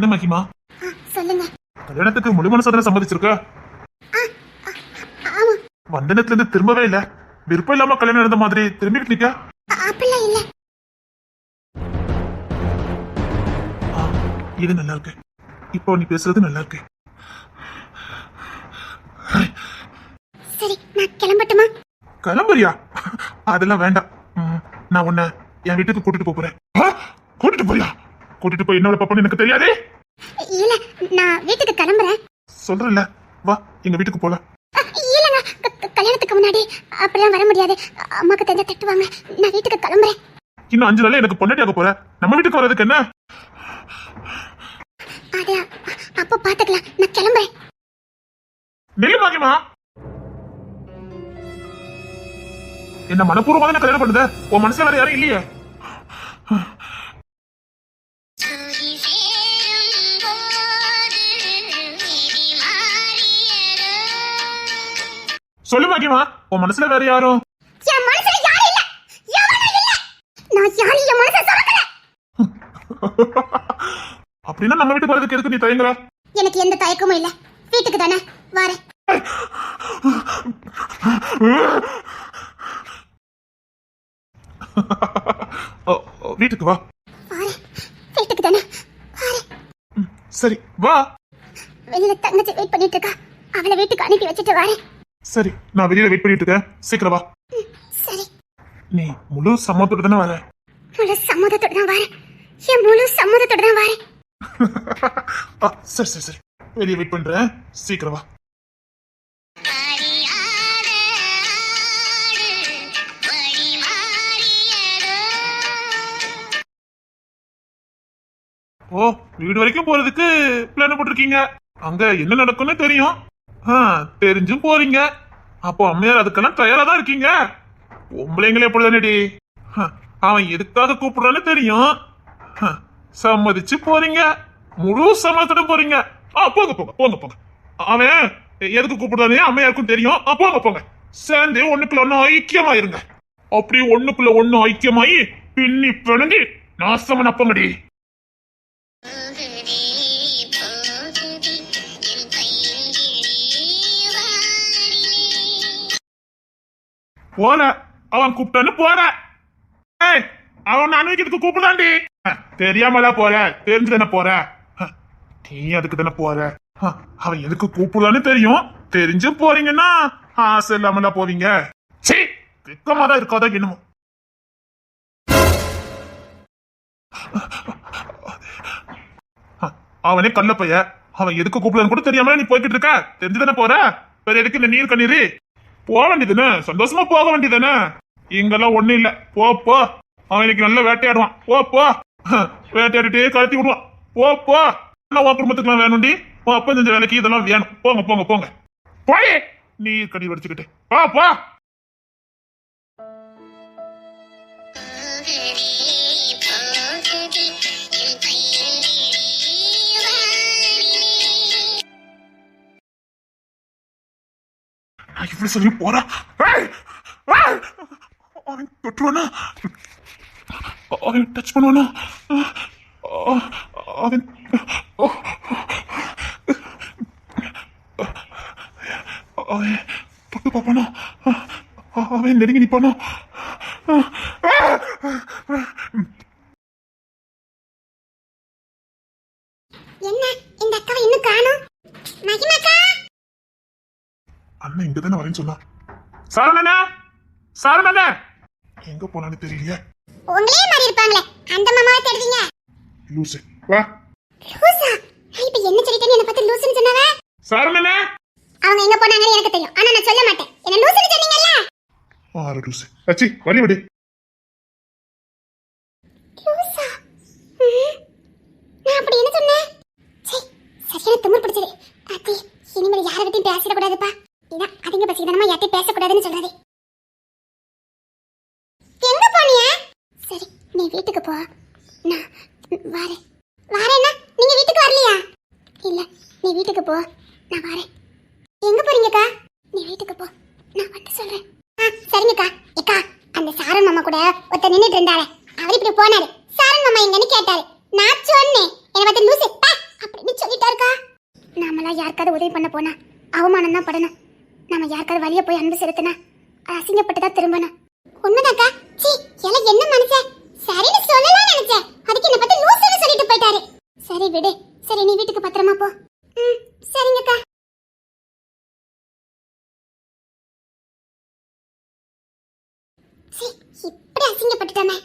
என்ன மகிமா? சொல்லுங்க. கல்யாணத்துக்கு முழு மனசாதான சம்மதிச்சிருக்க? ஆமா. வந்தனத்துல இருந்து திரும்பவே இல்ல. விருப்பம் இல்லாம கல்யாணம் நடந்த மாதிரி திரும்பிட்டு நிக்க. அப்படிலாம் இல்ல. இது நல்லா இருக்கு. இப்போ நீ பேசுறது நல்லா இருக்கு. சரி, நான் கிளம்பட்டுமா? கிளம்புறியா? அதெல்லாம் வேண்டாம். நான் உன்னை என் வீட்டுக்கு கூட்டிட்டு போறேன். கூட்டிட்டு போறியா? கூட்டிட்டு போய் என்னோட பாப்பா எனக்கு தெரியாதே. இல்ல, நான் வீட்டுக்கு கிளம்புறேன். சொல்றேன்ல, வா எங்க வீட்டுக்கு போலாம். இல்லங்க, கல்யாணத்துக்கு முன்னாடி அப்படிலாம் வர முடியாது. அம்மாக்கு தெரிஞ்ச திட்டுவாங்க. நான் வீட்டுக்கு கிளம்புறேன். இன்னும் 5 நாள்ல எனக்கு பொண்டாட்டியாக போற. நம்ம வீட்டுக்கு வர்றதுக்கு என்ன? அது அப்போ பாத்துக்கலாம். நான் கிளம்புறேன். நெல்லு மகிமா, என்ன மனப்பூர்வமா தான் கல்யாணம் பண்ணுத? உன் மனசுல வேற யாரும் இல்லையே? சொல்லு மகிமா, உன் மனசுல வேற யாரும்? என் மனசுல யாரும் இல்ல. எவனும் இல்ல. நான் யாரும் என் மனசை சுமக்கல. அப்படின்னா நம்ம வீட்டுக்கு வரதுக்கு எதுக்கு நீ தயங்குற? எனக்கு எந்த தயக்கமும் இல்ல. வீட்டுக்கு தானே வரேன். வீட்டுக்கு வா. வரேன். வீட்டுக்கு தானே வரேன். சரி வா. வெளியில தங்கச்சி வெயிட் பண்ணிட்டு இருக்கா. அவளை வீட்டுக்கு அனுப்பி வச்சுட்டு வரேன். சரி, நான் வெளியில வெயிட் பண்ணிட்டு இருக்கேன். சீக்கிரம் வா. சரி. நீ முழு சம்மதத்தோட தானே வர? முழு சம்மதத்தோட தான் வரேன். என் முழு சம்மதத்தோட தான் வரேன். சரி சரி சரி, வெளியே வெயிட் பண்றேன். சீக்கிரம் வா. ஓ, வீடு வரைக்கும் போறதுக்கு பிளான் போட்டிருக்கீங்க. அங்க என்ன நடக்கும்னு தெரியும். தெரிஞ்சும் போறீங்க. அப்போ அம்மையார் அதுக்கெல்லாம் தயாரா தான் இருக்கீங்க. பொம்பளைங்களே எப்படிதானடி, அவன் எதுக்காக கூப்பிடுறான்னு தெரியும். சம்மதிச்சு போறீங்க. முழு சம்மதத்தோட போறீங்க. போங்க போங்க போங்க போங்க. அவன் எதுக்கு கூப்பிடுறானே அம்மையாருக்கும் தெரியும். போங்க போங்க. சேர்ந்து ஒண்ணுக்குள்ள ஒண்ணு ஐக்கியமாயிருங்க. அப்படி ஒண்ணுக்குள்ள ஒண்ணு ஐக்கியமாயி பின்னி பிணங்கி நாசம் அப்பங்கடி. போல அவன் கூப்பிட்டான்னு போற. அவன் அன்வைக்கிறதுக்கு கூப்பிடாண்டி. தெரியாமலா போற? தெரிஞ்சு தானே போற. நீ அதுக்கு தானே போற. அவன் எதுக்கு கூப்பிடுறான்னு தெரியும். தெரிஞ்சு போறீங்கன்னா ஆசை இல்லாமலா போவீங்க. சரி, வெக்கமாதான் இருக்காதா என்னமோ. அவனே கல்ல பைய. அவன் எதுக்கு கூப்பிடுறான்னு கூட தெரியாமல நீ போய்கிட்டு இருக்க. தெரிஞ்சுதானே போற. வேற எதுக்கு இந்த நீர் கண்ணீரு? போக வேண்டியதுன்னு, சந்தோஷமா போக வேண்டியதுன்னு. இங்கெல்லாம் ஒண்ணு இல்ல. போ போ. அவன் இன்னைக்கு நல்லா வேட்டையாடுவான். போ போ. வேட்டையாடிட்டே கழட்டி விடுவான். போ போ. உன் குடும்பத்துக்குலாம் வேணும்டி. அப்ப செஞ்ச வேலைக்கு இதெல்லாம் வேணும். போங்க போங்க போங்க. போய் நீர் கண்ணீர் வடிச்சுக்கிட்டு போ போ. இவ்வளவு சொல்லி போறா. அவன் தொட்டுவானா? அவன் டச் பண்ணுவானா? அவன் அவன் தொட்டு பார்ப்பானோ? அவன் நெருங்கி நிப்பானோ? என்ன இந்த அக்காவை இன்னும் காணோம்? மகிமாக்கா, அண்ணன் இங்கதானே வரேன்னு சொன்னா. சாரணண்ணா, சாரணண்ணா எங்க போனான்னு தெரியலையே. உங்களே மாதிரி இருப்பாங்களே அந்த மாமாவை தேடுவீங்க. லூசு வா. லூசா? இப்ப என்ன சொல்லிட்டேன்னு என்ன பார்த்து லூசுன்னு சொன்னவ? சாரணண்ணா, அவங்க எங்க போனாங்கன்னு எனக்கு தெரியும். ஆனா நான் சொல்ல மாட்டேன். என்ன லூசுன்னு சொன்னீங்கல்ல? லூசு. அச்சி வழி விடு. லூசா? நான் அப்படி என்ன சொன்னேன்? சரியான திமிர் பிடிச்சது. அத்தி, இனிமேல் யாரையும் பேசிடக்கூடாதுப்பா. இதான் அதிக பசிதானமா யார்ட்டையும் பேசக்கூடாதுன்னு சொல்றது. எங்க போனிய? சரி, நீ வீட்டுக்கு போ. நான் வரேன். வரேன்னா நீங்க வீட்டுக்கு வரலையா? இல்ல, நீ வீட்டுக்கு போ, நான் வரேன். எங்க போறீங்கக்கா? நீ வீட்டுக்கு போ, நான் வந்து சொல்றேன். சரிங்கக்கா. ஏக்கா, அந்த சாரன் மாமா கூட ஒருத்தர் நின்னுட்டு இருந்தாரு. அவர் இப்படி போனாரு. சாரன் மாமா எங்கன்னு கேட்டாரு. நான் சொன்னேன், என்ன பார்த்து லூசு அப்படின்னு சொல்லிட்டாருக்கா. நாமெல்லாம் யாருக்காவது உதவி பண்ண போனா அவமானம் தான் படணும். நம்ம யாருக்காவது வழிய போய் அன்பு செலுத்தினா அசிங்கப்பட்டு தான் திரும்பணும். உண்மைதாக்கா. சீ, எல்லாம் என்ன மனுஷன். சரின்னு சொல்லலாம் நினைச்சேன், அதுக்கு என்ன பத்தி லூசுன்னு சொல்லிட்டு போயிட்டாரு. சரி விடு. சரி நீ வீட்டுக்கு பத்திரமா போ. சரிங்கக்கா. சீ, இப்படி அசிங்கப்பட்டுட்டானே.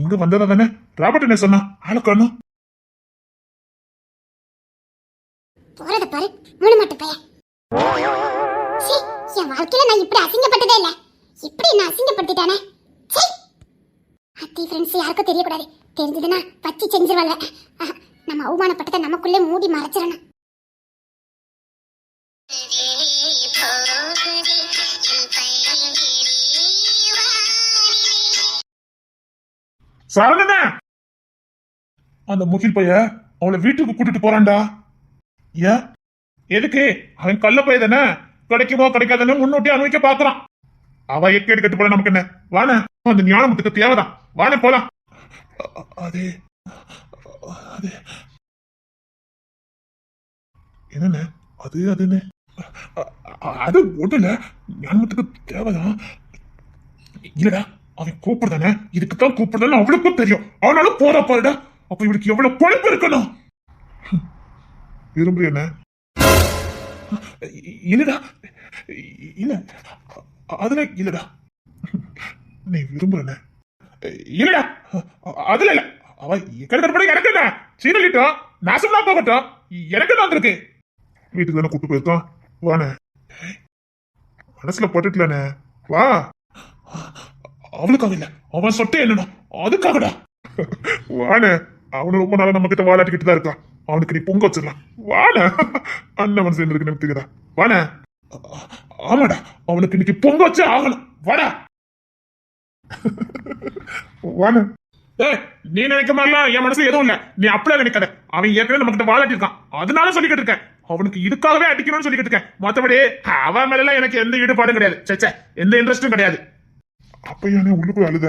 இங்க வந்ததா தானே ராபர்ட் என்ன சொன்னா? ஆளு காணோம். போறத பாரு, மூணு மாட்டு பையன். சீ, என் வாழ்க்கையில நான் இப்படி அசிங்கப்பட்டதே இல்ல. இப்படி என்ன அசிங்கப்படுத்திட்டானே. சீ, அத்தி ஃப்ரெண்ட்ஸ் யாருக்கும் தெரியக்கூடாது. தெரிஞ்சதுன்னா பச்சி செஞ்சிருவாங்க. நம்ம அவமானப்பட்டதை நமக்குள்ளே மூடி மறைச்சிடணும். சரவணனே, அந்த முகில் பைய அவளை வீட்டுக்கு கூட்டிட்டு போறான்டா. ஏன்? எதுக்கு? அவன் கள்ள பைய தானே, கிடைக்குமோ கிடைக்காதுன்னு முன்னோட்டி அனுபவிக்க பாக்குறான். அவ எக்கேடு கட்டு போல நமக்கு என்ன? வானே, அந்த ஞானமுத்துக்கு தேவைதான். வானே போலாம். அது அது என்னன்னு? அதுன்னு அது ஒண்ணு இல்ல, ஞானமுத்துக்கு தேவைதான். இல்லடா, அவன் கூப்பிடுதானே, இதுக்குத்தான் கூப்பிடுதானே அவளுக்கும் தெரியும். அவனாலும் போறா பாருடா. அப்ப இவளுக்கு எவ்வளவு பொழைப்பு இருக்கணும். விரும்புறிய என்ன? இல்லடா, இல்ல அதுல இல்லடா. நீ விரும்புறன? இல்லடா, அதுல இல்ல. அவ கடுக்கடப்படி எனக்கு என்ன சீரலிட்டோம், நாசம்னா போகட்டும். எனக்கு என்ன வந்திருக்கு? வீட்டுக்கு தானே கூட்டு போயிருக்கான். வானே, மனசுல போட்டுட்டலனே. வா. அவளுக்காக இல்ல, அவன் சொட்டே என்னன்னா அதுக்காகடா. வானே, அவனு ரொம்ப நாளா நம்ம கிட்ட வாழாட்டிக்கிட்டு தான் இருக்கான். அவனுக்கு நீ பொங்க வச்சிடலாம். வானே, அண்ணன் மனசு இருக்கு எனக்கு தெரியுதா? வானே. ஆமாடா, அவனுக்கு இன்னைக்கு பொங்க வச்சே ஆகணும். வாடா. வானே. ஏய், நீ நினைக்க மாதிரிலாம் என் மனசுல எதுவும் இல்ல. நீ அப்படியே நினைக்காத. அவன் ஏற்கனவே நம்ம கிட்ட வாழாட்டி இருக்கான், அதனால சொல்லிக்கிட்டு இருக்கேன். அவனுக்கு இதுக்காகவே அடிக்கணும்னு சொல்லிக்கிட்டு இருக்கேன். மத்தபடி அவன் மேல எனக்கு எந்த ஈடுபாடும் கிடையாது. சே, எந்த இன்ட்ரெஸ்டும் கிடையாது. அப்ப ஏனே உள்ளுக்குள்ள அழுத?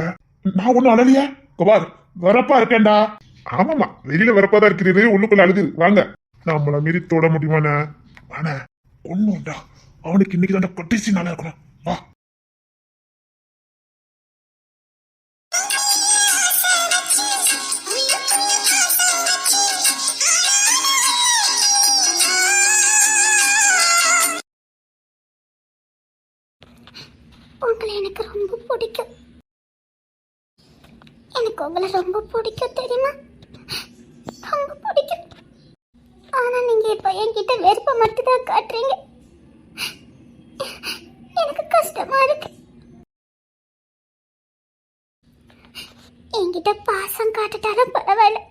நான் ஒண்ணும் அழலையா? கபார், வரப்பா இருக்கேன்டா. ஆமாமா, வெளியில வரப்பாதான் இருக்கிறது, உள்ளுக்குள்ள அழுது. வாங்க, நம்மள மீறி தொட முடியுமாண்ணே? ஆனா ஒண்ணுண்டா, அவனுக்கு இன்னைக்கு தான் கடைசி நாளா இருக்கணும். வா. உங்களை எனக்கு ரொம்ப பிடிக்கும். எனக்கு உங்களை ரொம்ப பிடிக்கும் தெரியுமா? ரொம்ப பிடிக்கும். ஆனா நீங்க இப்ப என்கிட்ட வெறுப்ப மட்டும்தான் காட்டுறீங்க. எனக்கு கஷ்டமா இருக்கு. என்கிட்ட பாசம் காட்டுட்டாலும் பரவாயில்ல,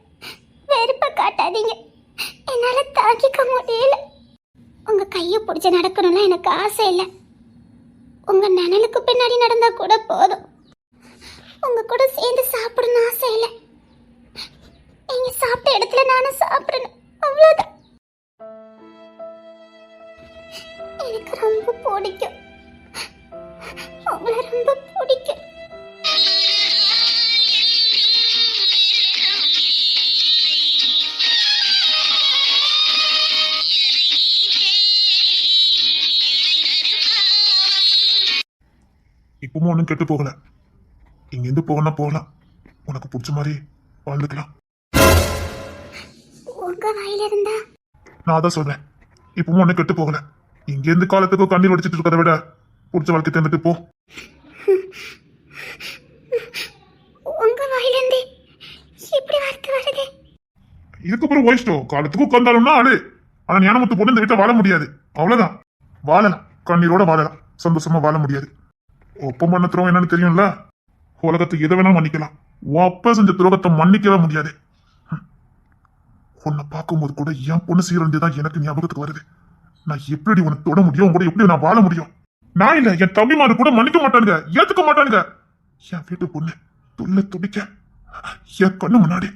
வெறுப்ப காட்டாதீங்க. என்னால தாங்கிக்க முடியல. உங்க கையை பிடிச்சி நடக்கணும்னா எனக்கு ஆசை இல்லை. உங்க நிழலுக்கு பின்னாடி நடந்தா கூட போதும். உங்க கூட சேர்ந்து சாப்பிடணும் ஆசை இல்லை. நீங்க சாப்பிட்ட இடத்துல நானும் சாப்பிடணும், அவ்வளவுதான். எனக்கு ரொம்ப பிடிக்கும். உங்களை ரொம்ப பிடிக்கும். இப்பவும் ஒன்னும் கெட்டு போகல. இங்க இருந்து போகலாம் போகலாம், உனக்கு பிடிச்ச மாதிரி வாழ்ந்துக்கலாம். உங்க வாயில இருந்தா நான் அதான் சொல்றேன், இப்பவும் ஒன்னும் கெட்டு போகல. இங்க இருந்து காலத்துக்கும் கண்ணீர் வடிச்சிட்டு இருக்கிறத விட பிடிச்ச வாழ்க்கை தேர்ந்துட்டு போ. உங்க வாயில இருந்து இப்படி வார்த்தை வருது? இதுக்கப்புறம் ஓயிஸ்டோ, காலத்துக்கும் உட்கார்ந்தாலும்னா ஆளு. ஆனா ஞானமுத்து போட்டு இந்த வீட்டை வாழ முடியாது. அவ்வளவுதான். வாழலாம், கண்ணீரோட வாழலாம், சந்தோஷமா வாழ முடியாது. ஒப்பம் பண்ண துரோகம் என்னன்னு தெரியும்ல? உலகத்தை எதை வேணா மன்னிக்கலாம், உன் அப்பா செஞ்ச துரோகத்தை மன்னிக்கவே முடியாது. உன்னை பார்க்கும்போது கூட என் பொண்ணு சீரழிஞ்சுதான் எனக்கு ஞாபகத்துக்கு வருது. நான் எப்படி உன்னை தொட முடியும், கூட எப்படி நான் வாழ முடியும்? நான் இல்ல, என் தம்பிமாரு கூட மன்னிக்க மாட்டானுங்க, ஏத்துக்க மாட்டானுங்க. என் வீட்டு பொண்ணு துள்ள துடிக்க என் கண்ணு முன்னாடி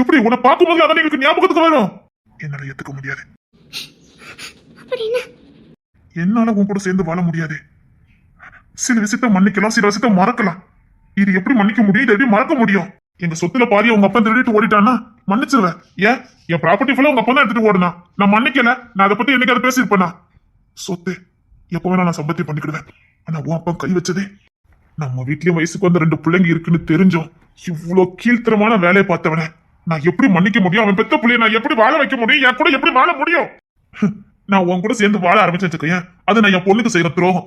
எப்படி உன்னை பார்க்கும்போது அதான் எங்களுக்கு ஞாபகத்துக்கு வரும். என்னால ஏத்துக்க முடியாது. என்னால உன் கூட சேர்ந்து வாழ முடியாது. சில விஷயத்த மன்னிக்கலாம், சில விஷயத்த மறக்கலாம். இது எப்படி மன்னிக்க முடியும், இதை எப்படி மறக்க முடியும்? எங்க சொத்துல பாதி உங்க அப்பா திருடிட்டு ஓடிட்டான்னா மன்னிச்சிருவேன். ஏன் என் ப்ராப்பர்ட்டி ஃபுல்லா உங்க அப்பா தான் எடுத்துட்டு ஓடுனா, நான் மன்னிக்கல. நான் அதை பத்தி என்னைக்கு அதை பேசியிருப்பேனா? சொத்து எப்ப வேணா நான் சம்பத்தி பண்ணிக்கிடுவேன். ஆனா உன் அப்பா கை வச்சதே நம்ம வீட்லயும் வயசுக்கு வந்த 2 பிள்ளைங்க இருக்குன்னு தெரிஞ்சோம் இவ்வளவு கீழ்த்தரமான வேலையை பார்த்தவன நான் எப்படி மன்னிக்க முடியும்? அவன் பெத்த பிள்ளைய நான் எப்படி வாழ வைக்க முடியும்? என் கூட எப்படி வாழ முடியும்? நான் உன் கூட சேர்ந்து வாழ ஆரம்பிச்சேன். அது நான் என் பொண்ணுக்கு செய்யற துரோகம்.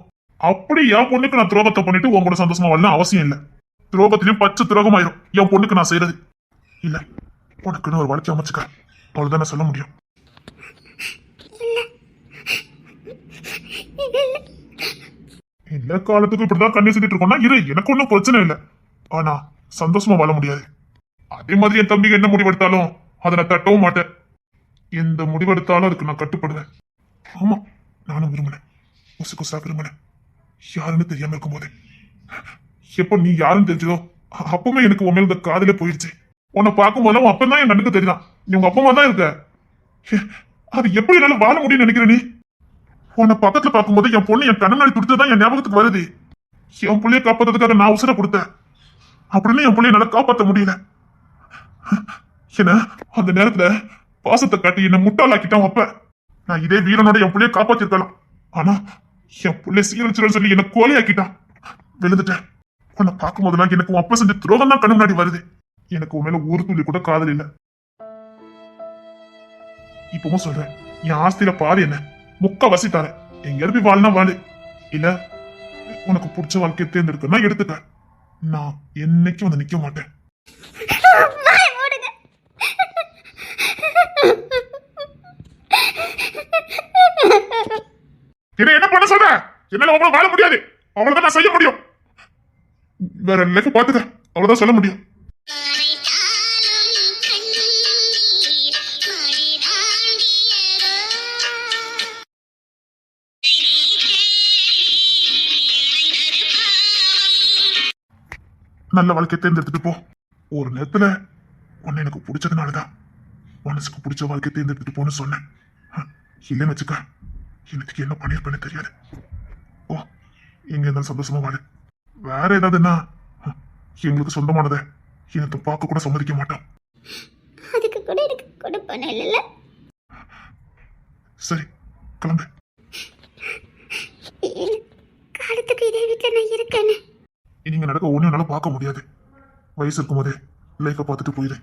அப்படி என் பொண்ணுக்கு நான் துரோகத்தை பண்ணிட்டு உன் கூட சந்தோஷமா வாழணும் அவசியம் இல்லை. துரோகத்திலையும் பச்சை துரோகம் ஆயிரும் என் பொண்ணுக்கு நான் செய்யறது. இல்ல உனக்குன்னு ஒரு வாழ்க்கை அமைச்சுக்க, அவ்வளவுதான் நான் சொல்ல முடியும். இல்ல காலத்துக்கு இப்படிதான் கண்ணி சுத்திட்டு இருக்கோம்னா இரு, எனக்கு ஒன்றும் பிரச்சனை இல்லை. ஆனா சந்தோஷமா வாழ முடியாது. அதே மாதிரி என் தம்பிக்கு என்ன முடிவெடுத்தாலும் அதை நான் தட்டவும் மாட்டேன். எந்த முடிவெடுத்தாலும் அதுக்கு நான் கட்டுப்படுவேன். ஆமா நானும் விரும்பினேன், குசு குசா விரும்பினேன். யாருன்னு தெரியாம இருக்கும்போது எப்போ நீ யாருன்னு தெரிஞ்சதோ அப்பவுமே எனக்கு உன் மேல இந்த காதலே போயிடுச்சு. உன்னை பார்க்கும் போதெல்லாம் அப்பதான் என் கண்ணுக்கு தெரியுதான் நீ உங்க அப்பா தான் இருக்க. அது எப்படி என்னால வாழ முடியும்னு நினைக்கிற நீ? உன்னை பக்கத்துல பார்க்கும்போது என் பொண்ணு என் கண்ணு நாடி துடிச்சதான் என் ஞாபகத்துக்கு வருது. என் பிள்ளைய காப்பாத்துறதுக்காக நான் உசுர கொடுத்தேன். அப்படின்னு என் பிள்ளைய என்னால காப்பாற்ற முடியல. என்ன அந்த நேரத்துல பாசத்தை காட்டி என்ன முட்டாளாக்கிட்டான் அப்ப. நான் இதே வீரனோட என் பிள்ளைய காப்பாத்திருக்கலாம். ஆனா என் பிள்ளை சீரழிச்சிடும் சொல்லி என்ன கோலையாக்கிட்டான். விழுந்துட்டேன். உன்னை பார்க்கும் போதெல்லாம் எனக்கு உன் அப்பா செஞ்ச துரோகம் தான் கண்ணு முன்னாடி வருது. எனக்கு உன் மேல ஒரு துளி கூட காதல் இல்லை. இப்பவும் சொல்றேன், என் ஆஸ்தியில பாதி என்ன முக்கா வசித்தார எங்க போய் வாழ்னா வாழு. இல்ல உனக்கு பிடிச்ச வாழ்க்கையை தேர்ந்தெடுக்கணும்னா எடுத்துக்க. நான் என்னைக்கும் வந்து நிக்க மாட்டேன். என்ன பண்ண சொல்ற? என்னால அவங்கள வாழ முடியாது. அவ்வளவுதான் நான் செய்ய முடியும். வேற லைஃப் பாத்துக்க, அவ்வளவுதான் சொல்ல முடியும். நல்ல வாழ்க்கையை தேர்ந்தெடுத்துட்டு போ. ஒரு நேரத்துல உன்னை எனக்கு பிடிச்சதுனாலதான் மனசுக்கு பிடிச்ச வாழ்க்கையை தேர்ந்தெடுத்துட்டு போன்னு சொன்னேன். இல்லைன்னு வச்சுக்க, எனக்கு என்ன பண்ணிருப்பேன்னு தெரியாது. ஓ எங்க இருந்தாலும் சந்தோஷமா வாழு. வேற ஏதாவதுன்னா எங்களுக்கு சொந்தமானதை எனக்கு பார்க்க கூட சம்மதிக்க மாட்டோம். அதுக்கு கூட எனக்கு கொடுப்பன இல்ல. சரி கிளம்பு. காலத்துக்கு இதே வீட்டுல நான் இருக்கேன்னு நீங்க நடக்க ஒண்ணு என்னால பார்க்க முடியாது. வயசு இருக்கும் போதே லைஃபை பார்த்துட்டு போயிரு.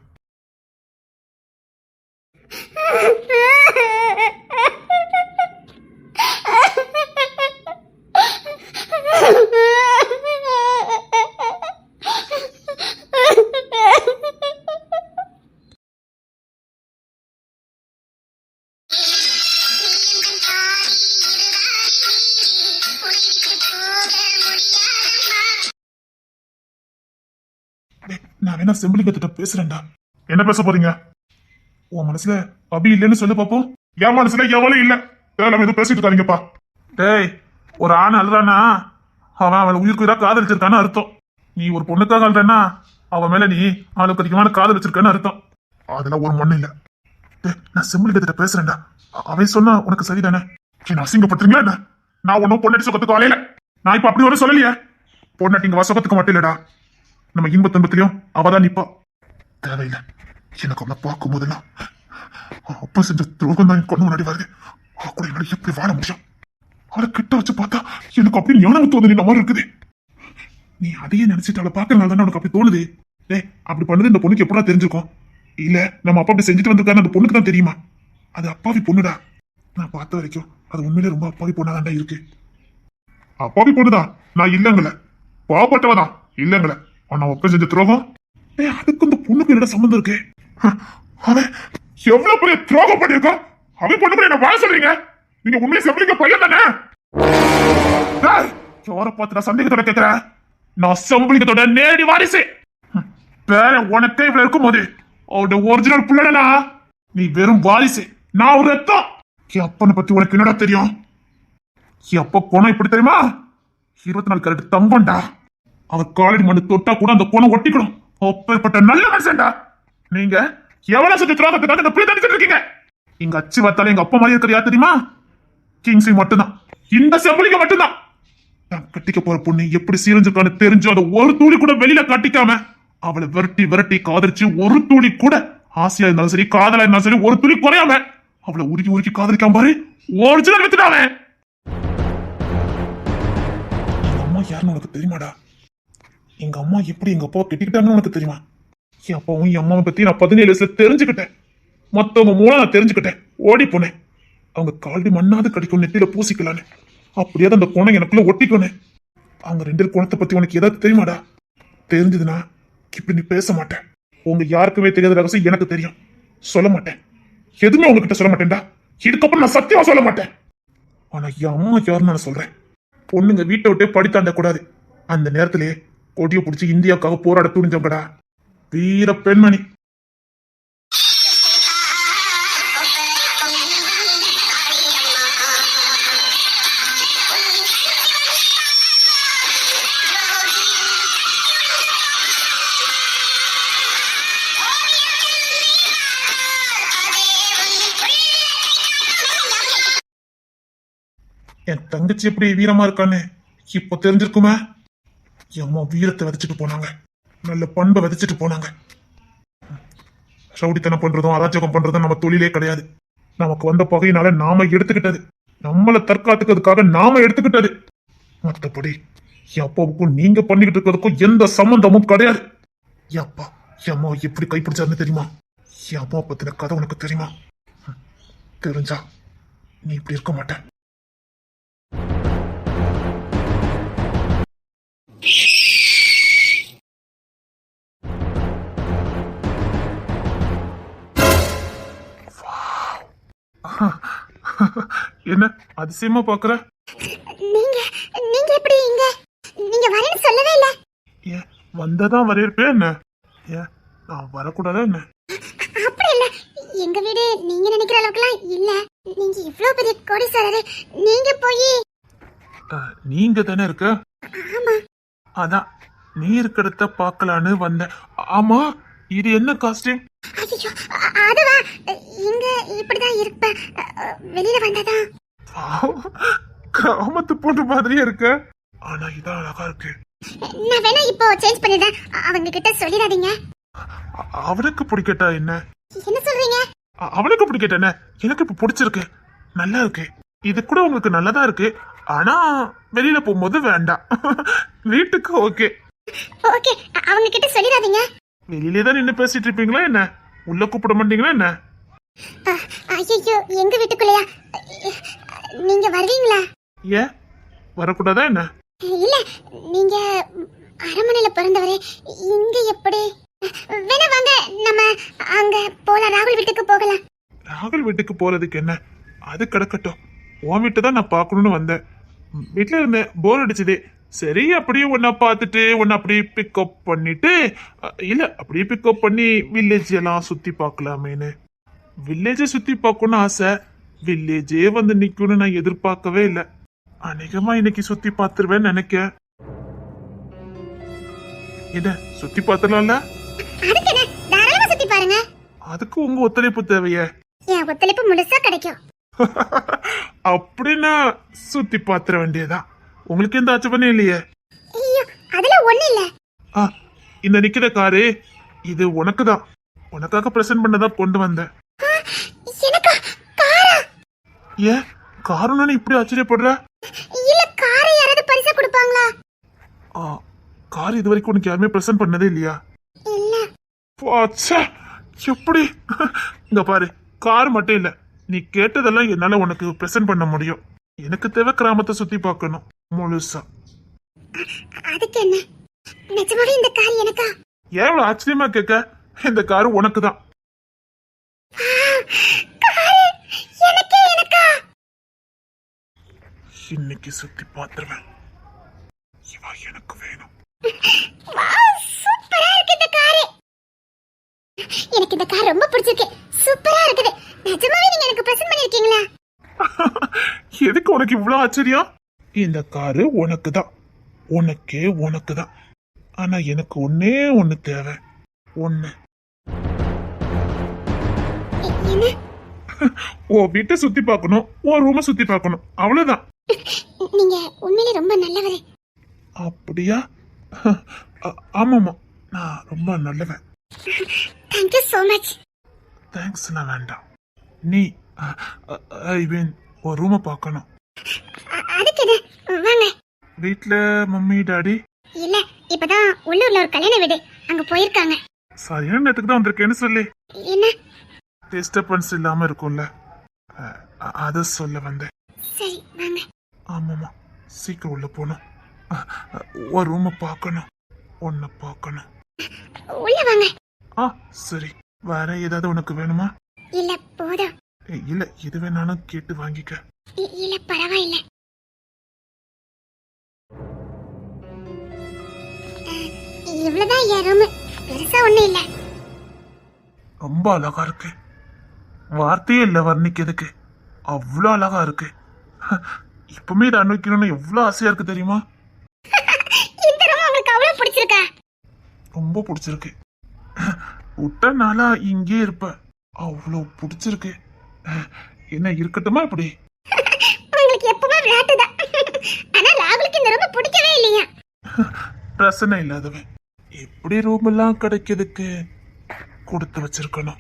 நான் வேணா செம்பிளிங்கத்திட்ட பேசுறேன்டா. என்ன பேச போறீங்க? உன் மனசுல அபி இல்லைன்னு சொல்லு பாப்போம். என் மனசுல எவ்வளவு இல்ல. நம்ம எதுவும் பேசிட்டு இருக்காங்கப்பா. டேய் ஒரு ஆண் அழுறானா அவன் அவளை உயிருக்கு உயிரா காதலிச்சிருக்கான்னு அர்த்தம். நீ ஒரு பொண்ணுக்காக அழுறனா அவன் மேல நீ அவளுக்கு அதிகமான காதல் வச்சிருக்கான்னு அர்த்தம். அதெல்லாம் ஒரு மண்ணு இல்ல. நான் செம்பிளிங்கத்திட்ட பேசுறேன்டா. அவன் சொன்னா உனக்கு சரிதானே? என்ன அசிங்கப்பட்டுறீங்களா என்ன? நான் ஒன்னும் பொண்ணாட்டி சுகத்துக்கு வாழையில. நான் இப்ப அப்படி ஒன்றும் சொல்லலையே. பொண்ணாட்டி இங்க வசகத்துக்கு மட்டும் இல்லடா, நம்ம இன்ப துன்பத்திலையும் அவதான் நிப்பா. தேவையில்லை. எனக்கு அவளை பார்க்கும் போதெல்லாம் அப்பா செஞ்ச துரோகம் தான் என் கொண்டு முன்னாடி வருது. கூட என்னால எப்படி வாழ முடியும்? அவளை கிட்ட வச்சு பார்த்தா எனக்கு அப்படி ஞானம் தோணுது மாதிரி இருக்குது. நீ அதையே நினைச்சிட்டு அவளை பார்க்கறதுனால தானே உனக்கு அப்படி தோணுது. அப்படி பண்ணது இந்த பொண்ணுக்கு எப்படா தெரிஞ்சிருக்கும்? இல்ல நம்ம அப்பா அப்படி செஞ்சுட்டு வந்திருக்காரு அந்த பொண்ணுக்கு தான் தெரியுமா? அது அப்பாவி பொண்ணுடா. நான் பார்த்த வரைக்கும் அது உண்மையிலே ரொம்ப அப்பாவி பொண்ணாதான்டா இருக்கு. அப்பாவி பொண்ணுதான், நான் இல்லங்கல. பாவப்பட்டவதான் இல்லங்கல. ஆனா ஒப்ப செஞ்ச துரோகம் அதுக்கு இந்த பொண்ணுக்கு என்னடா சம்பந்தம் இருக்கு? அவன் எவ்வளவு பெரிய துரோகம் பண்ணிருக்கான். அவன் பொண்ணு என்ன வாழ சொல்றீங்க? நீங்க உண்மையை செம்பிளிங்க பையன் தானே? யார பார்த்து நான் சந்தேகத்தோட கேட்கிறேன். நான் செம்பிளிங்கத்தோட நேரடி வாரிசு. பேர உனக்கே இவ்வளவு இருக்கும் போது அவட ஒரிஜினல் பிள்ளைடா. நீ வெறும் வாரிசு, நான் ஒரு ரத்தம். என் அப்பனை பத்தி உனக்கு என்னடா தெரியும்? என் அப்பா குணம் இப்படி தெரியுமா? 24 கரெக்ட் தங்கம்டா. அவர் காலடி மண்ணு தொட்டா கூட அந்த குணம் ஒட்டிக்கணும். அப்பேற்பட்ட நல்ல மனுஷன்டா. நீங்க எவ்வளவு செஞ்ச துரோகத்துக்காக இந்த பிள்ளை தண்டிச்சிட்டு இருக்கீங்க. எங்க அச்சு பார்த்தாலும் எங்க அப்பா மாதிரி இருக்கிற யார் தெரியுமா? கிங்ஸி மட்டும்தான். இந்த செம்பிளிங்க மட்டும்தான். நான் கட்டிக்க போற பொண்ணு எப்படி சீரஞ்சிருக்கான்னு தெரிஞ்சு அதை ஒரு தூளி கூட வெளியில காட்டிக்காம அவளை விரட்டி விரட்டி காதலிச்சு ஒரு துளி கூட ஆசையா இருந்தாலும் சரி காதலா இருந்தாலும் சரி ஒரு துளி குறையாம அவளை உருக்கி உருக்கி காதலிக்காம பாரு ஒரிஜினல் வித்துட்டாவ. எங்க அம்மா யாருன்னு உனக்கு தெரியுமாடா? எங்க அம்மா எப்படி எங்க அப்பாவை கெட்டிக்கிட்டாங்கன்னு உனக்கு தெரியுமா? என் அப்பாவும் என் அம்மாவை பத்தி நான் 17 வயசுல தெரிஞ்சுக்கிட்டேன். மத்தவங்க மூலம் நான் தெரிஞ்சுக்கிட்டேன். ஓடி போனேன். அவங்க கால்டி மண்ணாவது கடிக்கும் நெத்தியில பூசிக்கலான்னு அப்படியாவது அந்த கோணம் எனக்குள்ள ஒட்டிக்கணும். அவங்க 2 கோணத்தை பத்தி உனக்கு ஏதாவது தெரியுமாடா? தெரிஞ்சதுன்னா இப்படி நீ பேச மாட்டேன். உங்க யாருக்குமே தெரியாத ரகசியம் எனக்கு தெரியும். சொல்ல மாட்டேன். எதுவுமே உங்ககிட்ட சொல்ல மாட்டேன்டா. இதுக்கப்புறம் நான் சத்தியமா சொல்ல மாட்டேன். ஆனா என் அம்மா யாருன்னு நான் சொல்றேன். பொண்ணுங்க வீட்டை விட்டே படித்தாண்ட கூடாது. அந்த நேரத்திலே கொடியை பிடிச்சி இந்தியாவுக்காக போராட துணிஞ்சவங்கடா. வீர பெண்மணி. என் தங்கச்சி எப்படி வீரமா இருக்கான்னு இப்போ தெரிஞ்சிருக்குமே. என் அம்மா வீரத்தை விதைச்சிட்டு போனாங்க. நல்ல பண்பை விதைச்சிட்டு போனாங்க. ரவுடித்தனம் பண்றதும் அராஜகம் பண்றதும் நம்ம தொழிலே கிடையாது. நமக்கு வந்த பகையினால நாம எடுத்துக்கிட்டது. நம்மளை தற்காத்துக்கிறதுக்காக நாம எடுத்துக்கிட்டது. மற்றபடி என் அப்பாவுக்கும் நீங்க பண்ணிக்கிட்டு இருக்கிறதுக்கும் எந்த சம்பந்தமும் கிடையாது. என் அப்பா என் அம்மாவை எப்படி கைப்பிடிச்சாருன்னு தெரியுமா? என் அம்மா பத்தின கதை உனக்கு தெரியுமா? தெரிஞ்சா நீ இப்படி இருக்க மாட்ட. என்ன அதிசயமா பாக்குற? நீங்க நீங்க எப்படி இங்க? நீங்க வரேன்னு சொல்லவே இல்ல. ஏன் வந்ததான் வரவேற்பேன் என்ன? ஏன் நான் வரக்கூடாதா என்ன? அப்படி இல்ல. எங்க வீடு நீங்க நினைக்கிற அளவுக்குலாம் இல்ல. நீங்க இவ்ளோ பெரிய கோடீஸ்வரர். நீங்க போய் நீங்க தானே இருக்க? ஆமா. அதான் நீ இருக்கிறத பாக்கலான்னு வந்தேன். ஆமா இது என்ன காஸ்டியூம்? ஐயோ அதுவா? இங்க இப்படிதான் இருப்ப. வெளியில வந்ததா? கிராமத்து பொண்ணு மாதிரியே இருக்க. ஆனா இதான் அழகா இருக்கு. நான் வேணா இப்போ சேஞ்ச் பண்ணிடுறேன். அவங்க கிட்ட சொல்லிடாதீங்க. அவனுக்கு பிடிக்கட்டா என்ன? என்ன சொல்றீங்க? அவனுக்கு பிடிக்கட்ட என்ன? எனக்கு இப்ப பிடிச்சிருக்கு. நல்லா இருக்கு. இது கூட உங்களுக்கு நல்லதா இருக்கு. ஆனா வெளியில போகும்போது வேண்டாம். வீட்டுக்கு ஓகே. ஓகே அவங்க கிட்ட சொல்லிடாதீங்க. வெளியிலே தான் நின்று பேசிட்டு இருப்பீங்களா என்ன? உள்ள கூப்பிட மாட்டீங்களா என்ன? ஐயோ எங்க வீட்டுக்குள்ளயா? நீங்க வருவீங்களா? ஏன் வரக்கூடாதா என்ன? இல்ல நீங்க அரண்மனையில பிறந்தவரே இங்க எப்படி? வேணா வாங்க நம்ம அங்க போலாம். ராகுல் வீட்டுக்கு போகலாம். ராகுல் வீட்டுக்கு போறதுக்கு என்ன? அது கிடக்கட்டும். உன் வீட்டு தான் நான் பார்க்கணும்னு வந்தேன். வீட்டுல இருந்தேன், போர் அடிச்சது. சரி அப்படியே உன்னை பார்த்துட்டு உன்னை அப்படியே பிக்கப் பண்ணிட்டு இல்ல அப்படியே பிக்கப் பண்ணி வில்லேஜ் எல்லாம் சுத்தி பார்க்கலாமேன்னு. வில்லேஜை சுத்தி பார்க்கணும்னு ஆசை. வில்லேஜே வந்து நிக்கும்னு நான் எதிர்பார்க்கவே இல்லை. அநேகமா இன்னைக்கு சுத்தி பார்த்துருவேன்னு நினைக்க. என்ன சுத்தி பார்த்துடலாம்ல? அதுக்கு என்ன, தாராளமா சுத்தி பாருங்க. அதுக்கு உங்க ஒத்துழைப்பு தேவையே? என் ஒத்துழைப்பு முழுசா கிடைக்கும். அப்படின்னா சுத்தி பாத்திர வேண்டியதான். உங்களுக்கு எந்த ஆச்சரியம் இல்லையே? ஐயோ அதெல்லாம் ஒண்ணு இல்ல. இந்த நிக்கிற காரு இது உனக்கு தான். உனக்காக பிரசன்ட் பண்ணதான் கொண்டு வந்தேன். எனக்கு காரா? ஏன் காருன்னு இப்படி ஆச்சரியப்படுற? இல்ல காரை யாராவது பரிசா கொடுப்பாங்களா? கார் இது வரைக்கும் உனக்கு யாருமே பிரசன்ட் பண்ணதே இல்லையா? இல்ல. பாச்சா எப்படி? இங்க பாரு, கார் மட்டும் இல்ல, நீ கேட்டதெல்லாம் என்னால உனக்கு பிரசன்ட் பண்ண முடியும். எனக்கு தேவை கிராமத்தை சுத்தி பார்க்கணும் முழுசா. அதுக்கு என்ன, நிஜமாவே இந்த கார் எனக்கா? ஏன் இவ்வளவு ஆச்சரியமா கேட்க? இந்த காரு உனக்கு தான். இன்னைக்கு சுத்தி பார்த்துருவேன். இவா எனக்கு வேணும். சூப்பரா இருக்கு இந்த கார். எனக்கு இந்த கார் ரொம்ப பிடிச்சிருக்கு. சூப்பரா இருக்குது. நிஜமாவே நீங்க எனக்கு பிரசன்ட் பண்ணிருக்கீங்களா? எதுக்கு உனக்கு இவ்வளவு ஆச்சரியம்? இந்த காரு உனக்கு தான். உனக்கு தான். ஆனா எனக்கு ஒன்னே ஒண்ணு தேவை. ஒண்ணு. ஓ வீட்டை சுத்தி பார்க்கணும், ஓ ரூமை சுத்தி பார்க்கணும், அவ்வளவுதான். நீங்க உண்மையிலே ரொம்ப நல்லவரே. அப்படியா? ஆமாமா, நான் ரொம்ப நல்லவன். Thank you so much. தேங்க்ஸ்லாம் வேண்டாம். நீ ஐ மீன் ஒரு ரூமை பார்க்கணும். அதுக்கு இது வாங்க. வீட்டில் மம்மி டாடி இல்ல, இப்பதான் உள்ளூர்ல ஒரு கல்யாண வீடு, அங்க போயிருக்காங்க. சரியான நேரத்துக்கு தான் வந்திருக்கேன்னு சொல்லி என்ன? டிஸ்டர்பன்ஸ் இல்லாம இருக்கும்ல, அத சொல்ல வந்தேன். சரி வாங்க. ஆமாமா, சீக்கிரம் உள்ள போகணும். ஒரு ரூமை பார்க்கணும், ஒன்ன பார்க்கணும். உள்ள வாங்க. சரி. வேற ஏதாவது உனக்கு வேணுமா? இல்ல போதும். இல்ல, எது வேணாலும் கேட்டு வாங்கிக்க. இல்ல பரவாயில்ல. இவ்வளவுதான் என் ரூம், பெருசா ஒண்ணும் இல்ல. ரொம்ப அழகா இருக்கு, வார்த்தையே இல்ல வர்ணிக்கிறதுக்கு. அவ்வளோ அழகா இருக்கு. இப்பவுமே இதை அனுபவிக்கணும்னு எவ்வளவு ஆசையா இருக்கு தெரியுமா? இந்த ரூம் உங்களுக்கு அவ்வளவு பிடிச்சிருக்கா? ரொம்ப பிடிச்சிருக்கு. விட்ட நாளா இங்கே இருப்ப, அவ்வளோ பிடிச்சிருக்கு. என்ன இருக்கட்டுமா இப்படி? உங்களுக்கு எப்பவுமே விளையாட்டுதான். ஆனா ராகுலுக்கு இந்த ரூம் பிடிக்கவே இல்லையா? ரசனை இல்லாதவன் எப்படி ரூம் எல்லாம் கிடைக்கிறதுக்கு கொடுத்து வச்சிருக்கணும்.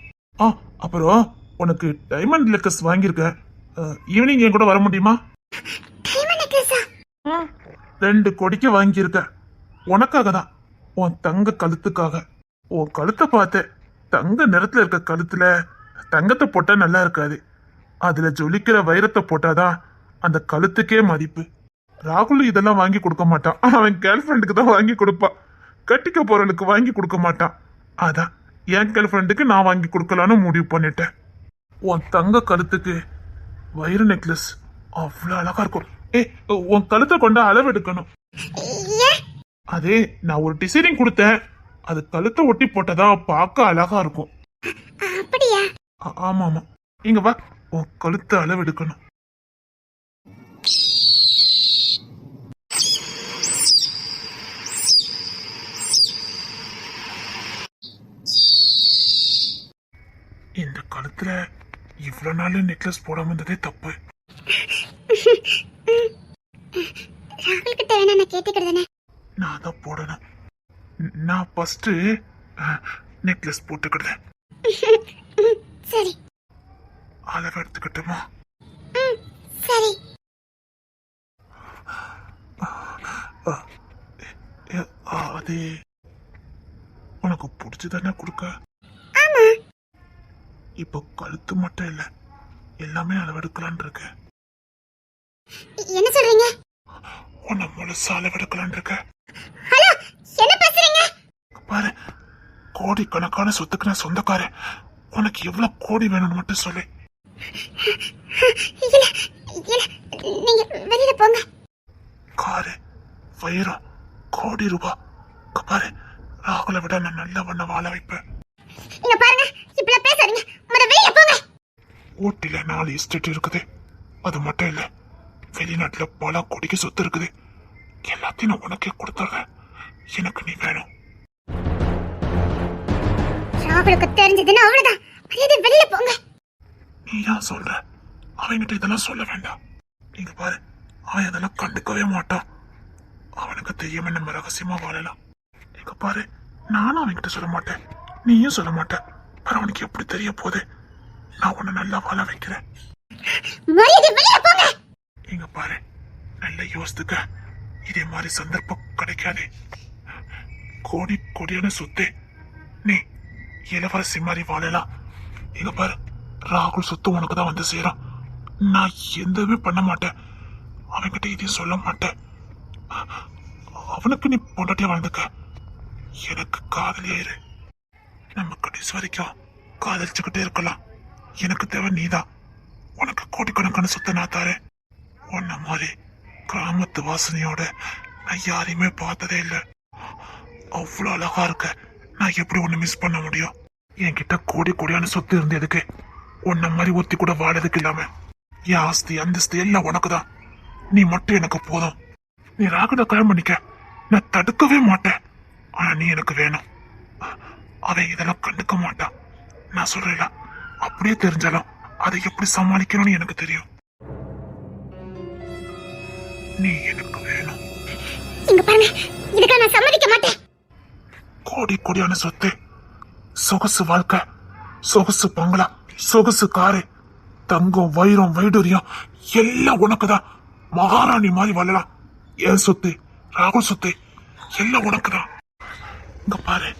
அப்புறம் உனக்கு டைமண்ட் நெக்லஸ் வாங்கியிருக்கேன். ஈவினிங் என் கூட வர முடியுமா? டைமண்ட் நெக்லஸா? 2 கொடிக்க வாங்கியிருக்கேன். உனக்காக தான், உன் தங்க கழுத்துக்காக. உன் கழுத்தை பார்த்த தங்க நிறத்துல இருக்க கழுத்துல தங்கத்தை போட்டா நல்லா இருக்காது, அதுல ஜொலிக்கிற வைரத்தை போட்டாதான் அந்த கழுத்துக்கே மதிப்பு. ராகுல் இதெல்லாம் வாங்கி கொடுக்க மாட்டான், அவன் கேர்ள் ஃப்ரெண்டுக்கு தான் வாங்கி கொடுப்பான். கட்டிக்க போறவளுக்கு வாங்கி கொடுக்க மாட்டான். அதான் என் கேர்ள் ஃப்ரெண்டுக்கு நான் வாங்கி கொடுக்கலான்னு முடிவு பண்ணிட்டேன். உன் தங்க கழுத்துக்கு வைர நெக்லஸ் அவ்வளோ அழகா இருக்கும். உன் கழுத்தை கொண்ட அளவு எடுக்கணும். அதே நான் ஒரு டிசைனிங் கொடுத்தேன், அது கழுத்தை ஒட்டி போட்டதா பார்க்க அழகா இருக்கும். அப்படியா? ஆமா ஆமா. இங்க வா, உன் கழுத்தை அளவு எடுக்கணும். இந்த கழுத்துல இவ்வளவு நாள் நெக்லஸ் போடாம இருந்ததே தப்பு. ராகுல் கிட்ட வேணா நான் கேட்டுக்கிறதுனே. நான் தான் போடணும். நான் ஃபர்ஸ்ட் நெக்லஸ் போட்டுக்கிடுறேன். சரி. அளவு எடுத்துக்கிட்டுமா? சரி. அது உனக்கு பிடிச்சதானே கொடுக்க? ஆமா. இப்போ கழுத்து மட்டும் இல்ல, எல்லாமே அளவெடுக்கலான் இருக்கு. என்ன சொல்றீங்க? உன்னை முழுசா அளவெடுக்கலான் இருக்க. ஹலோ, என்ன பேசுறீங்க? பாரு, கோடிக்கணக்கான சொத்துக்கு நான் சொந்தக்காரன். உனக்கு எவ்வளவு கோடி வேணும்னு மட்டும் சொல்லு. இல்ல இல்ல, நீங்க வெளியில போங்க. காரு, வைரம், கோடி ரூபாய். பாரு, ராகுலை விட நான் நல்ல ஒண்ண வாழ வைப்பேன். இங்க பாருங்க, இப்படி பேசாதீங்க. முத வெளிய போங்க. ஊட்டில 4 எஸ்டேட் இருக்குது. அது மட்டும் இல்ல, வெளிநாட்டுல பல கோடிக்கு சொத்து இருக்குது. எல்லாத்தையும் நான் உனக்கே கொடுத்துறேன். எனக்கு நீ வேணும். ராகுலுக்கு தெரிஞ்சதுன்னா அவ்வளவுதான். மரியாதை வெளியில போங்க. நீ ஏன் சொல்ற? அவன்கிட்ட இதெல்லாம் சொல்ல வேண்டாம். நீங்க பாரு, அவன் அதெல்லாம் கண்டுக்கவே மாட்டான். அவனுக்கு தெரியாம நம்ம ரகசியமா வாழலாம். நீங்க பாரு, நானும் அவன்கிட்ட சொல்ல மாட்டேன், நீயும் சொல்ல மாட்டேன். பாரு, அவனுக்கு எப்படி தெரிய போகுது? நான் உன்னை நல்லா வாழ வைக்கிறேன். மரியாதை வெளியில போங்க. நீங்க பாரு, நல்ல யோசித்துக்க. இதே மாதிரி சந்தர்ப்பம் கிடைக்காது. கோடி கோடியான சொத்து, நீ இளவரசி மாதிரி வாழலாம். இங்க பாரு, ராகுல் சொத்து உனக்கு தான் வந்து சேரும். நான் எதுவுமே பண்ண மாட்டேன், அவன்கிட்ட இதையும் சொல்ல மாட்டேன். அவனுக்கு நீ பொண்டாட்டியா வாழ்ந்துக்க, எனக்கு காதலியாயிரு. நம்ம கடைசி வரைக்கும் காதலிச்சுக்கிட்டே இருக்கலாம். எனக்கு தேவை நீதான். உனக்கு கோடிக்கணக்கான சொத்தை நான் தரேன். உன்ன மாதிரி கிராமத்து வாசனையோட நான் யாரையுமே பார்த்ததே இல்லை. அவ்வளோ அழகா இருக்க, நான் எப்படி உன்னை மிஸ் பண்ண முடியும்? என்கிட்ட கோடி கோடியான சொத்து இருந்ததுக்கு, உன்ன மாதிரி ஒத்தி கூட வாழறதுக்கு இல்லாம என் ஆஸ்தி அந்தஸ்து எல்லாம் உனக்கு தான். நீ மட்டும் எனக்கு போதும். நீ ராகுல கல்யாணம் பண்ணிக்க, நான் தடுக்கவே மாட்டேன். ஆனா நீ எனக்கு வேணும். அவன் இதெல்லாம் கண்டுக்க மாட்டான். நான் சொல்றேன், அப்படியே தெரிஞ்சாலும் அதை எப்படி சமாளிக்கணும்னு எனக்கு தெரியும். நீ எனக்கு வேணும். இங்க பாருங்க, இதுக்கு நான் சம்மதிக்க மாட்டேன். கோடி கோடியான சொத்து, சொகுசு வாழ்க்கை, சொகுசு பங்களா, சொகுசு காரு, தங்கம், வைரம், வைடூரியம் எல்லாம் உனக்குதான். மகாராணி மாதிரி வாழலாம். என் சொத்து, ராகுல் சொத்து எல்லாம் உனக்குதான். இங்க பாரு,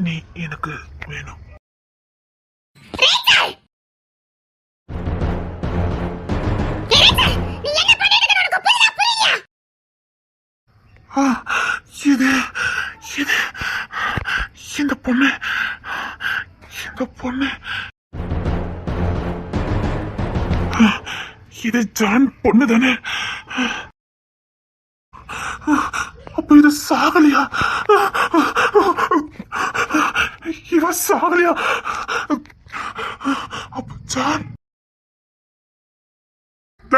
நீ எனக்கு வேணும். ஆ, இது இது இந்த பொண்ணு இது ஜான் பொண்ணு தானே? அப்ப இது சாகலையா? இவ சாகலையா? அப்ப ஜான்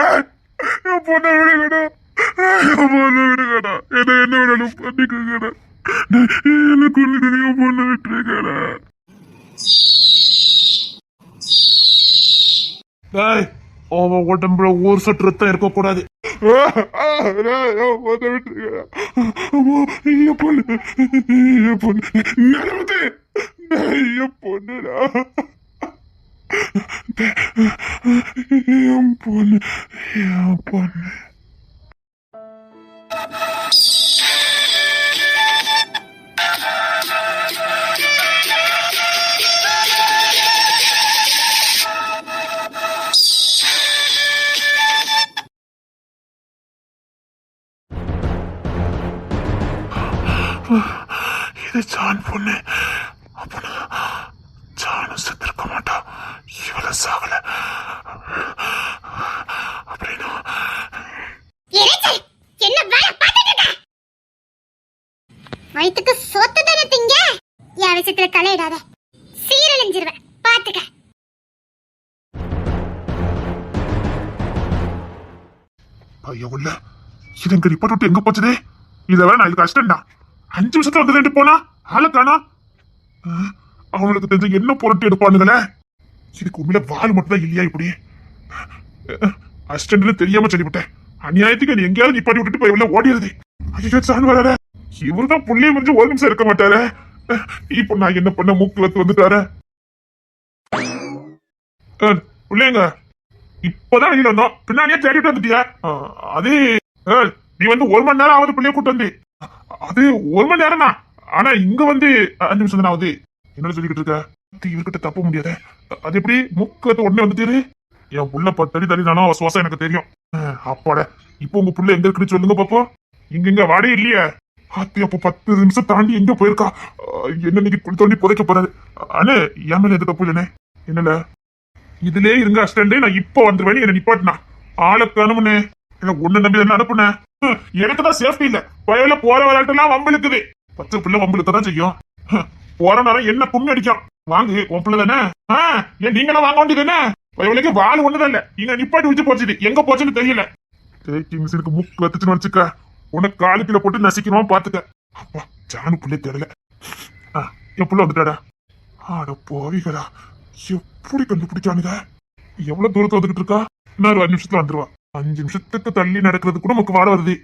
என் பொண்ணை விடுங்கடா, என் பொண்ணை விடுங்கடா, என்ன வேணாலும் பண்ணிக்கடா, எனக்கு என் பொண்ணை விட்டுருக்கடா. அவன் உடம்புல ஒரு சொட்டு ரத்தம் இருக்க கூடாது. பொண்ணு இது ஜான் பொண்ணு. அப்பனா ஜானும் செத்திருக்க மாட்டா, இவள சாகல அப்படின்னா வயிற்றுக்கு சொத்து தானே திங்க. என் விஷயத்துல தலையிடாத, சீரழிஞ்சிருவேன் பாத்துக்க. ஐயோ உள்ள இது எங்க ரிப்போர்ட் விட்டு எங்க போச்சுதே? இத வேற நான் இதுக்கு கஷ்டம்டா. 5 நிமிஷத்துல வந்து போனா ஆளை காணா. அவனுக்கு தெரிஞ்ச என்ன பொருட்டு எடுப்பானுங்களே. இதுக்கு உண்மையில வாழ் மட்டும் தான் இல்லையா? இப்படி அசிஸ்டன்ட்னு தெரியாம சொல்லிவிட்டேன். அநியாயத்துக்கு நீ எங்கேயாவது நிப்பாட்டி விட்டுட்டு போய் உள்ள ஓடிடுது. ஐயோ சான் வராரு. இவருதான் புள்ளைய முடிஞ்சு ஒரு நிமிஷம் இருக்க மாட்டாரு. இப்ப நான் என்ன பண்ண? மூக்கு வத்து வந்துட்டாரு. பிள்ளைங்க இப்பதான் வெளியில வந்தோம், பின்னாடியே தேடிட்டு வந்துட்டியா? அது நீ வந்து 1 மணி நேரம் ஆகுது பிள்ளைய கூட்டு வந்து. அது 1 மணி நேரம் தான், ஆனா இங்க வந்து 5 நிமிஷம் தானே ஆகுது. என்ன சொல்லிக்கிட்டு இருக்க? இவர்கிட்ட தப்ப முடியாத. அது எப்படி மூக்கு வத்து உடனே வந்துட்டீரு? என் புள்ள 10 அடி தள்ளினாலும் அவ சுவாசம் எனக்கு தெரியும். அப்பாட, இப்போ உங்க புள்ள எங்க இருக்குன்னு சொல்லுங்க பாப்போம். இங்க வாடே இல்லையே. அப்போ 10 நிமிஷம் தாண்டி எங்க போயிருக்கா? என்ன நீங்க குளி தோண்டி புதைக்க போறாரு. ஆனா என் மேல எது தப்பு இல்லனே? என்னல இதுலயே இருங்க அசிஸ்டன்ட், நான் இப்ப வந்துருவேன். என்ன நிப்பாட்டினா ஆளுக்கு அனுப்புனே. ஒண்ணு நம்பி என்ன அனுப்புனேன்? எனக்கு தான் சேஃப்டி இல்ல. வயல போற விளையாட்டுலாம் வம்பளுக்குது. 10 பிள்ளை வம்பளுக்கு தான் செய்யும். போற நேரம் என்ன புண்ணு அடிக்கும். வாங்கு, உன் பிள்ளை தானே. ஏன் நீங்களும் வாங்க வேண்டியது? வயலுக்கு வாழ் ஒண்ணுதான் இல்ல. இங்க நிப்பாட்டி வச்சு போச்சுது, எங்க போச்சுன்னு தெரியல. மிஷினுக்கு மூக்கு வத்துச்சுன்னு வச்சுக்க, உனக்கு காலுக்குள்ள போட்டு நசிக்கணும் பாத்துக்க. அப்பா ஜானு புள்ளே தெரியல. என் புள்ள வந்துட்டாடா. ஆட போவிகளா, எப்படி கண்டுபிடிச்சானுங்க? எவ்வளவு தூரத்துல வந்துகிட்டு இருக்கா? இன்னொரு 5 நிமிஷத்துல வந்துருவா. 5 நிமிஷத்துக்கு தள்ளி நடக்கிறது கூட நமக்கு வாட வருது.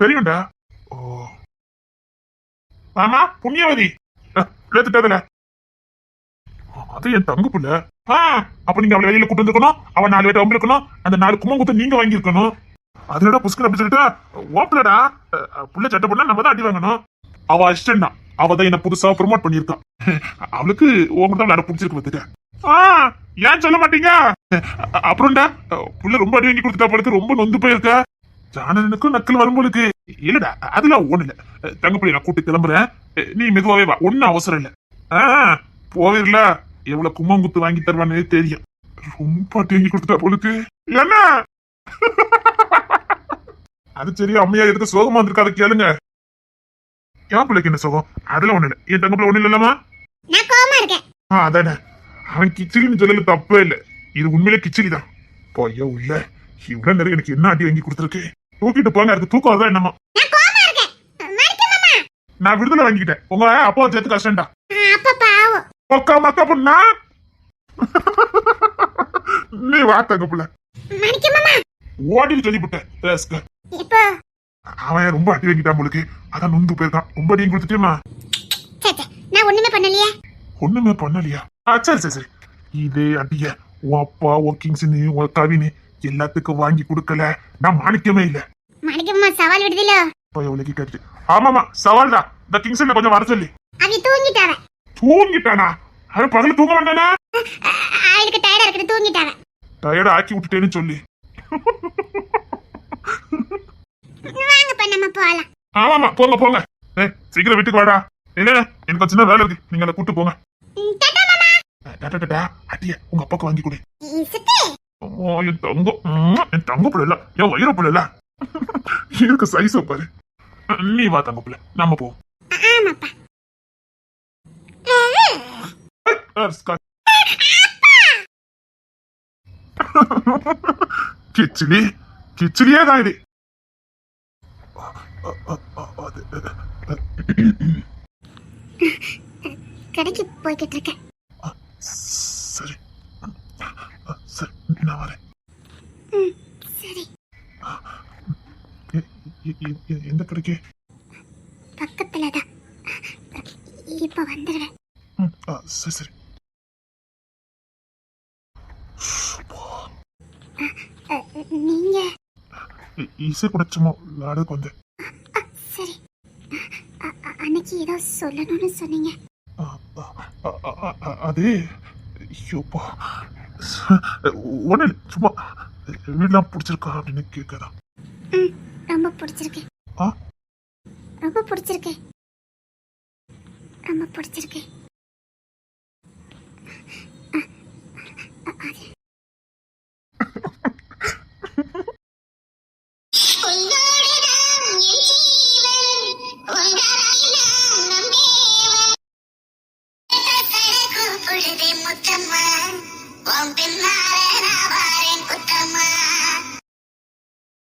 தெரியும்டா. ஓ ஆமா, புண்ணியவதி பேத்துட்டதுல அது என் தங்க புள்ள. அப்ப நீங்க அவளை வெளியில கூட்டு வந்துருக்கணும். அவன் 4 பேர் அவங்க இருக்கணும். அந்த 4 கும்பகுத்த நீங்க வாங்கி இருக்கணும். அதுலடா புஷ்கர் அப்படி சொல்லிட்டா ஓப்பலடா. புள்ள சட்டை பண்ணா நம்ம தான் அடி வாங்கணும். அவ அசிஸ்டன்ட் தான். அவதான் என்ன புதுசா ப்ரொமோட் பண்ணிருக்கான். அவளுக்கு உங்கள்கிட்ட விளையாட பிடிச்சிருக்கு பார்த்துட்டேன். ஏன் சொல்ல மாட்டீங்க? அப்புறம்டா புள்ள ரொம்ப அடி வாங்கி கொடுத்துட்டா போலுக்கு, ரொம்ப நொந்து போயிருக்க. ஜானனுக்கும் நக்கல் வரும்போலுக்கு. இல்லடா அதெல்லாம் ஒண்ணு இல்ல. தங்கப்பிள்ளை நான் கூட்டு கிளம்புறேன், நீ மெதுவாவே வா, ஒன்னும் அவசரம் இல்ல. போவிரல, எவ்வளவு கும்மங்குத்து வாங்கி தருவானே தெரியும். ரொம்ப அடி வாங்கி கொடுத்துட்டா போலுக்கு. என்ன அது சரி, அம்மையா எடுத்து சோகமா வந்திருக்காத கேளுங்க. என் பிள்ளைக்கு என்ன சோகம்? அதுல ஒண்ணு இல்ல. என் தங்கப்பிள்ள ஒண்ணு இல்லமா? அதானே, அவன் கிச்சிலின்னு சொல்லல, தப்பே இல்ல. இது உண்மையிலே கிச்சிலி தான். போய்யா உள்ள இவ்வளவு நேரம் எனக்கு என்ன அடி வாங்கி கொடுத்துருக்கு. தூக்கிட்டு போங்க, அதுக்கு தூக்கம் அதான் என்னமா. நான் விடுதலை வாங்கிக்கிட்டேன். உங்க அப்பா சேர்த்து கஷ்டம்டா. மக்கா பண்ணா நீ வா தங்கப்புள்ள. ஓடிட்டு சொல்லிவிட்டேன். அவன் ரொம்ப அடி வாங்கிட்டான் உங்களுக்கு, அதான் நொந்து போயிருக்கான். ரொம்ப அடி கொடுத்துட்டேமா. நான் ஒண்ணுமே பண்ணலையே. ஒண்ணுமே பண்ணலையா? சரி சரி சரி. இதே அடிய உன் அப்பா உன் கிங்ஸ்னு உன் கவினு எல்லாத்துக்கும் வாங்கி கொடுக்கல நான் மாணிக்கமே இல்ல. மாணிக்கம்மா சவால் விடுதில. எவ்வளவு கேட்டு ஆமாமா சவால் தான். இந்த கிங்ஸ் கொஞ்சம் வர சொல்லி. அவ தூங்கிட்டாவ. தூங்கிட்டானா? அவன் பகல தூங்க மாட்டானா? அவளுக்கு டயர்டா இருக்குது தூங்கிட்டாவ. டயர்டா ஆக்கி விட்டுட்டேன்னு சொல்லி. வாங்கப்பா நம்ம போலாம். ஆமாமா போங்க போங்க. சீக்கிரம் வீட்டுக்கு வாடா. இல்ல எனக்கு சின்ன வேலை இருக்கு, நீங்க அதை கூட்டு போங்க. டாடா மாமா. டாடா அட்டிய உங்க அப்பாக்கு வாங்கி கொடு. சித்தி. என் தங்கம், என் தங்க பிள்ளை இல்ல, என் வயிறு பிள்ளை இல்ல. இருக்க சைஸ பாரு. நீ வா தங்க பிள்ளை, நம்ம போவோம். ஆமாப்பா. கிச்சிலி கிச்சிலியே தான் இது. கடைக்கு போய்கிட்டு இருக்கேன். சரி சரி நான் வரேன். சரி. எந்த கடைக்கு? பக்கத்துலதான். இப்ப வந்துடுவேன். சரி சரி. நீங்க இசை கூட சும்மா விளையாடுக்கு வந்தேன். சரி. அன்னைக்கு ஏதோ சொல்லணும்னு சொன்னீங்க. அது ஐயோப்பா ஒண்ணு சும்மா வீடெல்லாம் பிடிச்சிருக்கா அப்படின்னு கேட்கதான். ரொம்ப பிடிச்சிருக்கு. ரொம்ப பிடிச்சிருக்கு. ரொம்ப பிடிச்சிருக்கு. முத்தம்மா